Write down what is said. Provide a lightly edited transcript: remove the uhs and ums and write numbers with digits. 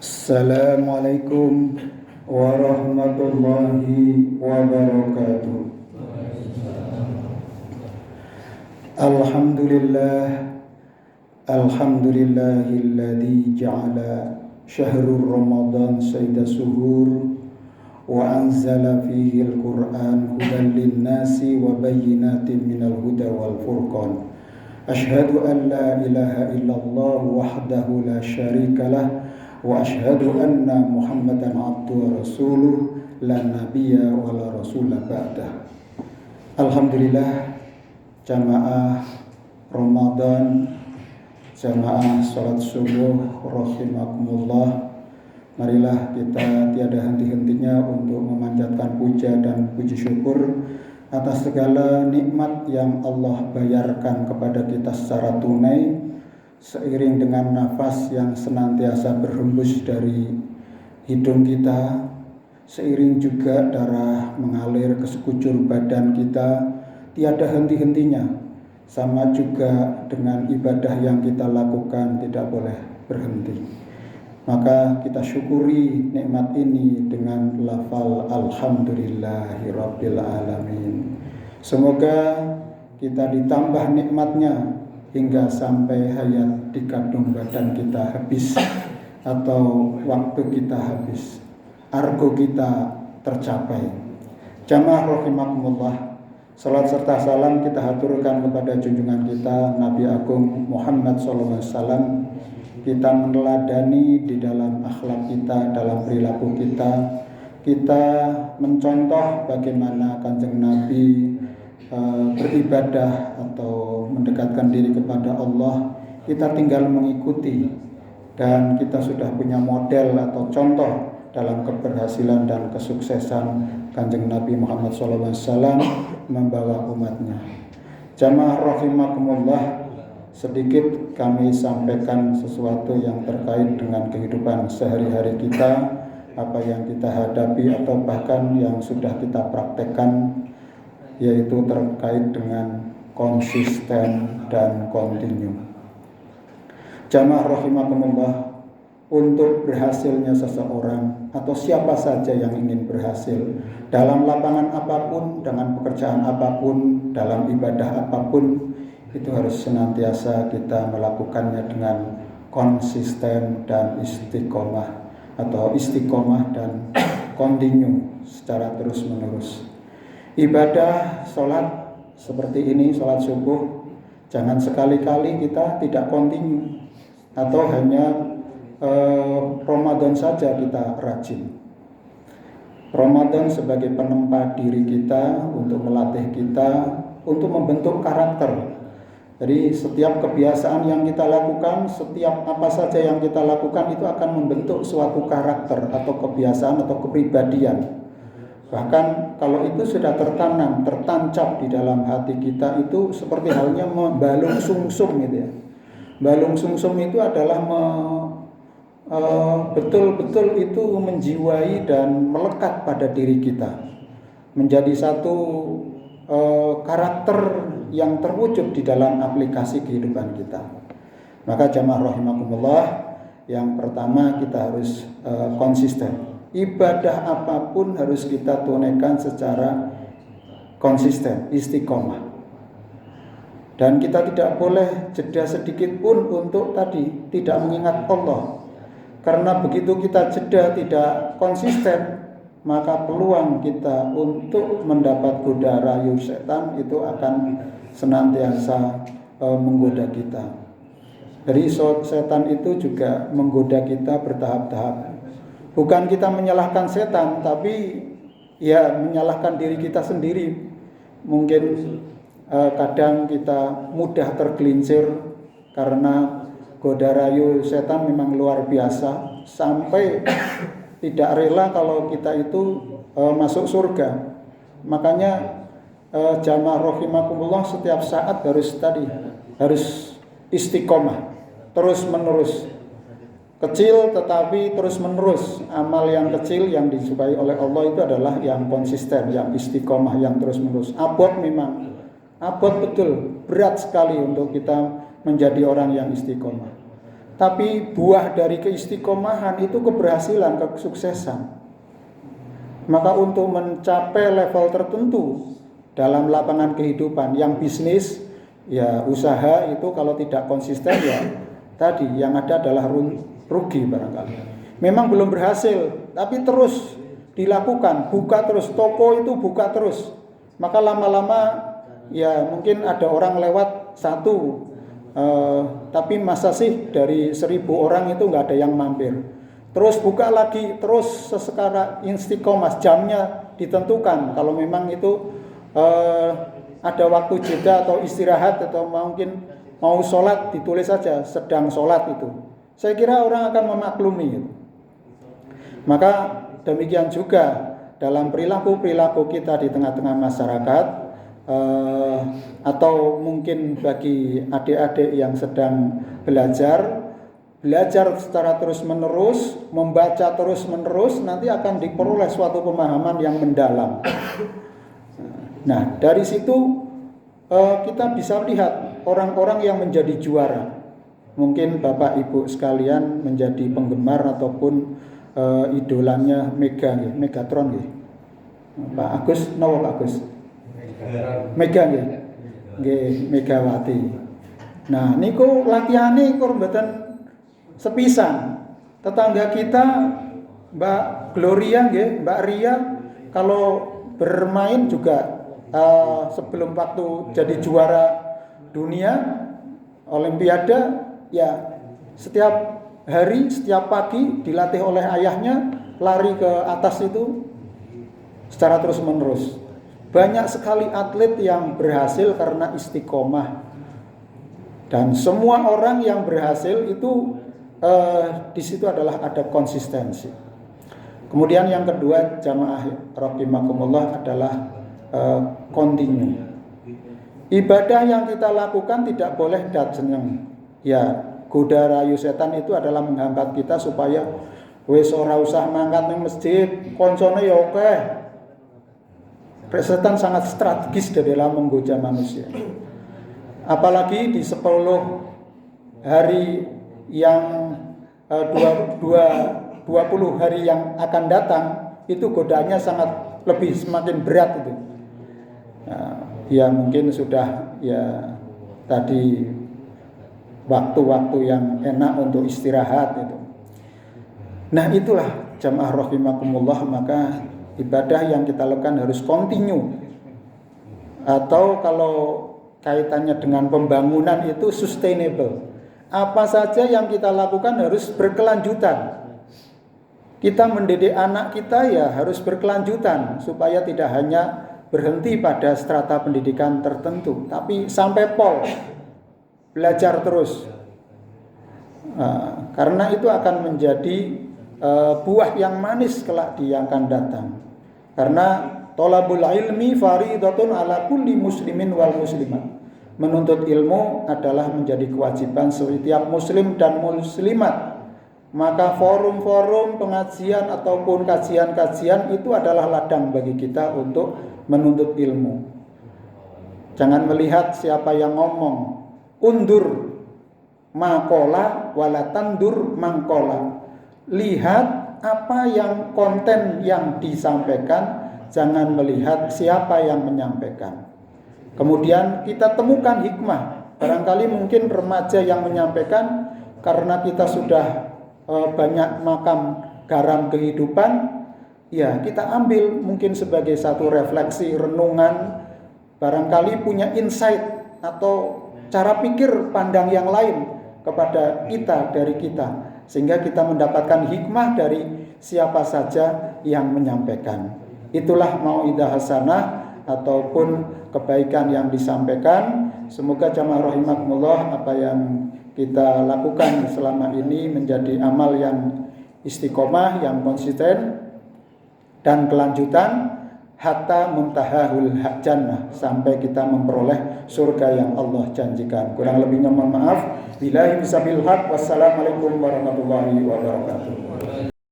Assalamualaikum warahmatullahi wabarakatuh. Alhamdulillah, alhamdulillahilladzi ja'ala syahrul ramadan sayyidas suhur wa anzala fihi al-Qur'an hudan lin-nasi wa bayyinatin minal huda wal furqan. Asyhadu an la ilaha illallah wahdahu la syarikalah wa asyhadu anna Muhammadan abduhu wa rasuluh la nabiyya wa la rasula ba'dah. Alhamdulillah, jamaah Ramadan, jamaah salat subuh rahimakumullah. Marilah kita tiada henti-hentinya untuk memanjatkan puja dan puji syukur atas segala nikmat yang Allah bayarkan kepada kita secara tunai, seiring dengan nafas yang senantiasa berhembus dari hidung kita, seiring juga darah mengalir ke sekujur badan kita tiada henti-hentinya. Sama juga dengan ibadah yang kita lakukan tidak boleh berhenti. Maka kita syukuri nikmat ini dengan lafal alhamdulillahirabbil alamin. Semoga kita ditambah nikmatnya hingga sampai hayat di kandung badan kita habis atau waktu kita habis, argo kita tercapai. Jamaah rahimakumullah, salat serta salam kita haturkan kepada junjungan kita Nabi Agung Muhammad SAW. Kita meneladani di dalam akhlak kita, dalam perilaku kita. Kita mencontoh bagaimana Kanjeng Nabi beribadah atau mendekatkan diri kepada Allah. Kita tinggal mengikuti, dan kita sudah punya model atau contoh dalam keberhasilan dan kesuksesan Kanjeng Nabi Muhammad SAW membawa umatnya. Jamaah rahimakumullah, sedikit kami sampaikan sesuatu yang terkait dengan kehidupan sehari-hari kita, apa yang kita hadapi atau bahkan yang sudah kita praktekkan, yaitu terkait dengan konsisten dan kontinu. Jamaah rahimakumullah, untuk berhasilnya seseorang atau siapa saja yang ingin berhasil dalam lapangan apapun, dengan pekerjaan apapun, dalam ibadah apapun, itu harus senantiasa kita melakukannya dengan konsisten dan istiqomah, atau istiqomah dan kontinu secara terus menerus. Ibadah sholat seperti ini, sholat subuh, jangan sekali-kali kita tidak kontinu atau hanya Ramadan saja kita rajin. Ramadan sebagai penempa diri kita, untuk melatih kita, untuk membentuk karakter. Jadi setiap kebiasaan yang kita lakukan, setiap apa saja yang kita lakukan itu akan membentuk suatu karakter atau kebiasaan atau kepribadian. Bahkan kalau itu sudah tertanam, tertancap di dalam hati kita, itu seperti halnya balung sumsum gitu ya. Balung sumsum itu adalah betul-betul itu menjiwai dan melekat pada diri kita, menjadi satu karakter yang terwujud di dalam aplikasi kehidupan kita. Maka jamaah rahimakumullah, yang pertama kita harus konsisten. Ibadah apapun harus kita tunaikan secara konsisten, istiqomah. Dan kita tidak boleh jeda sedikit pun untuk tadi tidak mengingat Allah. Karena begitu kita jeda tidak konsisten, maka peluang kita untuk mendapat goda rayu setan itu akan senantiasa menggoda kita. Jadi setan itu juga menggoda kita bertahap-tahap. Bukan kita menyalahkan setan, tapi ya menyalahkan diri kita sendiri. Mungkin kadang kita mudah tergelincir karena goda rayu setan memang luar biasa, sampai tidak rela kalau kita itu masuk surga. Makanya jamaah rahimakumullah, setiap saat harus istiqomah, terus menerus. Kecil tetapi terus menerus. Amal yang kecil yang disukai oleh Allah itu adalah yang konsisten, yang istiqomah, yang terus menerus. Abot memang, abot betul, berat sekali untuk kita menjadi orang yang istiqomah. Tapi buah dari keistiqomahan itu keberhasilan, kesuksesan. Maka untuk mencapai level tertentu dalam lapangan kehidupan, yang bisnis, ya usaha itu kalau tidak konsisten ya tadi yang ada adalah rugi barangkali. Memang belum berhasil, tapi terus dilakukan, buka terus, toko itu buka terus. Maka lama-lama ya mungkin ada orang lewat satu, tapi masa sih dari 1.000 orang itu nggak ada yang mampir. Terus buka lagi, terus sesekara istiqomah, jamnya ditentukan. Kalau memang itu ada waktu jeda atau istirahat atau mungkin mau sholat, ditulis saja sedang sholat itu. Saya kira orang akan memaklumi itu. Maka demikian juga dalam perilaku kita di tengah-tengah masyarakat, atau mungkin bagi adik-adik yang sedang belajar secara terus-menerus, membaca terus-menerus, nanti akan diperoleh suatu pemahaman yang mendalam. Nah, dari situ kita bisa lihat orang-orang yang menjadi juara. Mungkin Bapak Ibu sekalian menjadi penggemar ataupun idolanya Megatron nggih. Pak Agus, napa Pak Agus? Mega nggih, Megawati. Nah, niku latihane kur mboten sepisan. Tetangga kita Mbak Gloria nggih, Mbak Ria kalau bermain juga sebelum waktu jadi juara dunia Olimpiade ya setiap hari, setiap pagi dilatih oleh ayahnya lari ke atas itu secara terus-menerus. Banyak sekali atlet yang berhasil karena istiqomah. Dan semua orang yang berhasil itu di situ adalah ada konsistensi. Kemudian yang kedua, jamaah rahimakumullah, adalah continue. Ibadah yang kita lakukan tidak boleh datjeneng. Ya, goda rayu setan itu adalah menghambat kita supaya wis ora usah mangkat ning masjid, koncone ya oke. Setan sangat strategis dalam menggoda manusia. Apalagi di 10 hari yang 20 hari yang akan datang, itu godaannya sangat lebih semakin berat itu. Ya mungkin sudah ya tadi waktu-waktu yang enak untuk istirahat itu. Nah, itulah jamaah rahimakumullah, maka ibadah yang kita lakukan harus continue. Atau kalau kaitannya dengan pembangunan itu sustainable. Apa saja yang kita lakukan harus berkelanjutan. Kita mendidik anak kita ya harus berkelanjutan supaya tidak hanya berhenti pada strata pendidikan tertentu, tapi sampai pol, belajar terus. Karena itu akan menjadi buah yang manis kelak di yang akan datang. Karena thalabul ilmi fariidatun ala kulli muslimin wal muslimat. Menuntut ilmu adalah menjadi kewajiban setiap muslim dan muslimat. Maka forum-forum pengajian ataupun kajian-kajian itu adalah ladang bagi kita untuk menuntut ilmu. Jangan melihat siapa yang ngomong. Undur makola walatandur mangkola. Lihat apa yang konten yang disampaikan, jangan melihat siapa yang menyampaikan. Kemudian kita temukan hikmah. Barangkali mungkin remaja yang menyampaikan karena kita sudah banyak makam garam kehidupan, ya kita ambil mungkin sebagai satu refleksi, renungan, barangkali punya insight atau cara pikir pandang yang lain kepada kita dari kita, sehingga kita mendapatkan hikmah dari siapa saja yang menyampaikan. Itulah mau'idah hasanah ataupun kebaikan yang disampaikan. Semoga jamaah rahimakumullah apa yang kita lakukan selama ini menjadi amal yang istiqomah, yang konsisten dan kelanjutan hatta muntahahul jannah, sampai kita memperoleh surga yang Allah janjikan. Kurang lebihnya mohon maaf. Billahi bisabil haq. Wassalamualaikum warahmatullahi wabarakatuh.